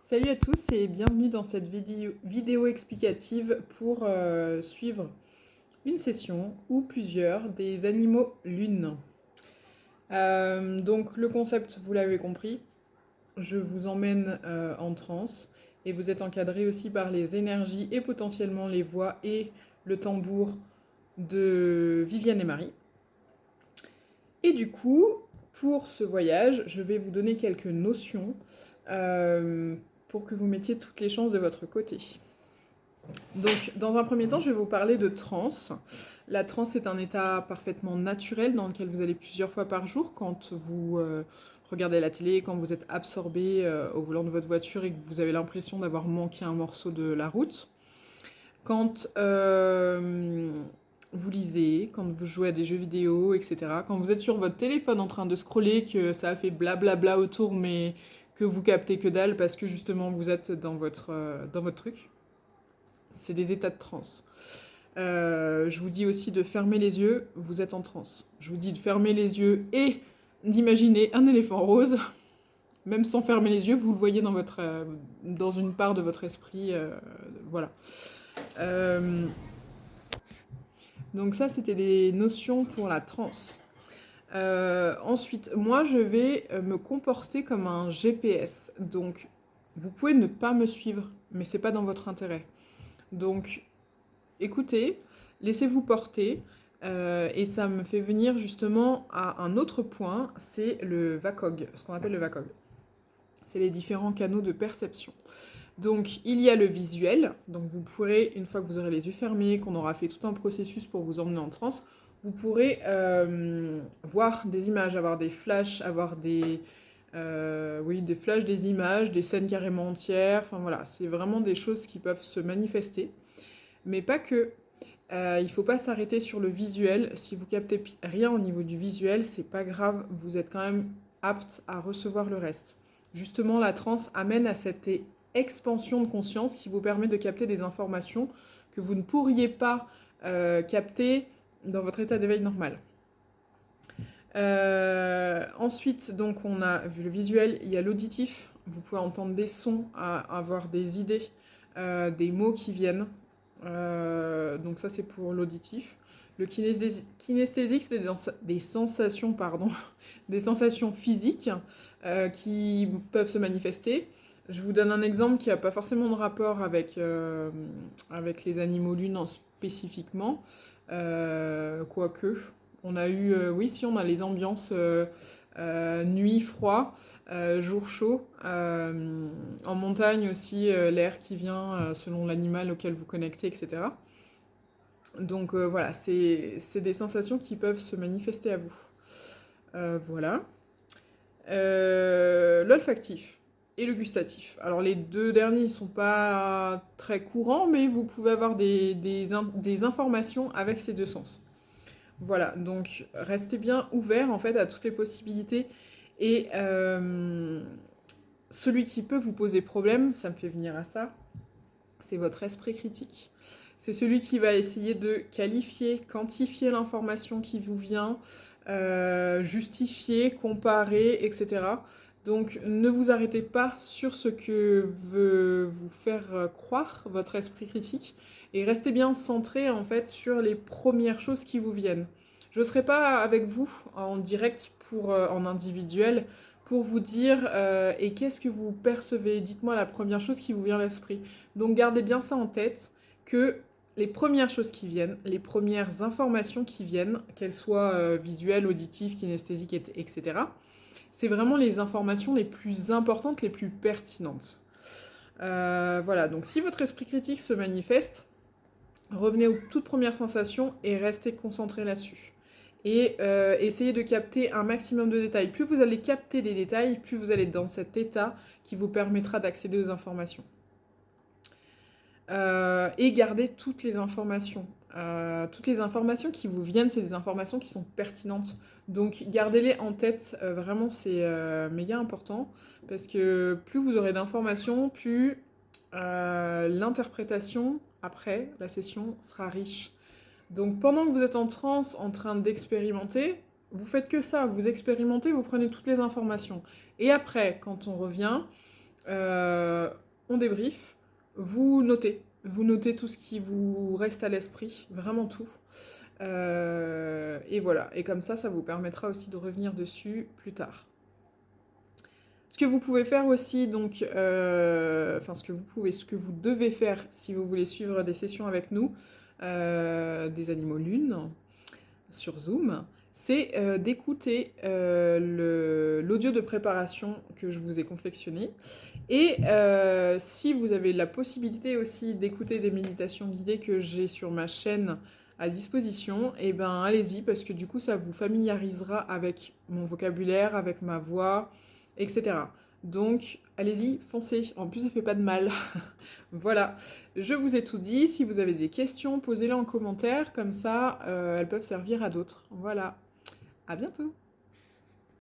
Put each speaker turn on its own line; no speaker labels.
Salut à tous et bienvenue dans cette vidéo explicative pour suivre une session ou plusieurs des animaux lunes. Donc le concept, vous l'avez compris, je vous emmène en transe et vous êtes encadré aussi par les énergies et potentiellement les voix et le tambour de Viviane et Marie. Et du coup, pour ce voyage, je vais vous donner quelques notions pour que vous mettiez toutes les chances de votre côté. Donc, dans un premier temps, je vais vous parler de transe. La transe est un état parfaitement naturel dans lequel vous allez plusieurs fois par jour quand vous regardez la télé, quand vous êtes absorbé au volant de votre voiture et que vous avez l'impression d'avoir manqué un morceau de la route. Quand vous lisez, quand vous jouez à des jeux vidéo, etc. Quand vous êtes sur votre téléphone en train de scroller, que ça a fait blablabla autour, mais que vous captez que dalle parce que justement vous êtes dans votre truc. C'est des états de transe. Je vous dis aussi de fermer les yeux, vous êtes en transe. Je vous dis de fermer les yeux et d'imaginer un éléphant rose. Même sans fermer les yeux, vous le voyez dans une part de votre esprit. Voilà. Donc ça, c'était des notions pour la transe. Ensuite, moi, je vais me comporter comme un GPS. Donc, vous pouvez ne pas me suivre, mais c'est pas dans votre intérêt. Donc, écoutez, laissez-vous porter. Et ça me fait venir justement à un autre point, c'est le VACOG, ce qu'on appelle le VACOG. C'est les différents canaux de perception. Donc, il y a le visuel. Donc, vous pourrez, une fois que vous aurez les yeux fermés, qu'on aura fait tout un processus pour vous emmener en transe, vous pourrez voir des images, avoir des flashs, avoir des flashs, des images, des scènes carrément entières. Enfin voilà, c'est vraiment des choses qui peuvent se manifester. Mais pas que. Il ne faut pas s'arrêter sur le visuel. Si vous captez rien au niveau du visuel, c'est pas grave. Vous êtes quand même apte à recevoir le reste. Justement, la transe amène à cette expansion de conscience qui vous permet de capter des informations que vous ne pourriez pas capter dans votre état d'éveil normal. Ensuite, donc, on a vu le visuel, il y a l'auditif. Vous pouvez entendre des sons, avoir des idées, des mots qui viennent. Donc ça, c'est pour l'auditif. Le kinesthésique, c'est des sensations, pardon, des sensations physiques qui peuvent se manifester. Je vous donne un exemple qui n'a pas forcément de rapport avec les animaux lunes spécifiquement, quoique. On a eu, oui, si on a les ambiances nuit froid, jour chaud. En montagne aussi, l'air qui vient selon l'animal auquel vous connectez, etc. Donc voilà, c'est des sensations qui peuvent se manifester à vous. Voilà. L'olfactif et le gustatif. Alors les deux derniers ne sont pas très courants, mais vous pouvez avoir des informations avec ces deux sens. Voilà, donc restez bien ouvert en fait à toutes les possibilités et celui qui peut vous poser problème, ça me fait venir à ça, c'est votre esprit critique. C'est celui qui va essayer de qualifier, quantifier l'information qui vous vient, justifier, comparer, etc. Donc ne vous arrêtez pas sur ce que veut vous faire croire votre esprit critique et restez bien centré en fait sur les premières choses qui vous viennent. Je ne serai pas avec vous en direct en individuel pour vous dire et qu'est-ce que vous percevez. Dites-moi la première chose qui vous vient à l'esprit. Donc gardez bien ça en tête que les premières choses qui viennent, les premières informations qui viennent, qu'elles soient visuelles, auditives, kinesthésiques, etc., c'est vraiment les informations les plus importantes, les plus pertinentes. Voilà, donc si votre esprit critique se manifeste, revenez aux toutes premières sensations et restez concentré là-dessus. Et essayez de capter un maximum de détails. Plus vous allez capter des détails, plus vous allez être dans cet état qui vous permettra d'accéder aux informations. Et garder toutes les informations. Toutes les informations qui vous viennent, c'est des informations qui sont pertinentes. Donc gardez-les en tête, vraiment c'est méga important, parce que plus vous aurez d'informations, plus l'interprétation après la session sera riche. Donc pendant que vous êtes en transe, en train d'expérimenter, vous faites que ça, vous expérimentez, vous prenez toutes les informations. Et après, quand on revient, Euh, on débrief, vous notez tout ce qui vous reste à l'esprit, vraiment tout. Et voilà, et comme ça vous permettra aussi de revenir dessus plus tard. Ce que vous pouvez faire aussi, donc, ce que vous devez faire si vous voulez suivre des sessions avec nous, des animaux lunes, sur Zoom, c'est d'écouter l'audio de préparation que je vous ai confectionné. Et si vous avez la possibilité aussi d'écouter des méditations guidées que j'ai sur ma chaîne à disposition, et ben allez-y parce que du coup ça vous familiarisera avec mon vocabulaire, avec ma voix, etc. Donc allez-y, foncez. En plus ça fait pas de mal. Voilà, je vous ai tout dit. Si vous avez des questions, posez-les en commentaire, comme ça elles peuvent servir à d'autres. Voilà, à bientôt.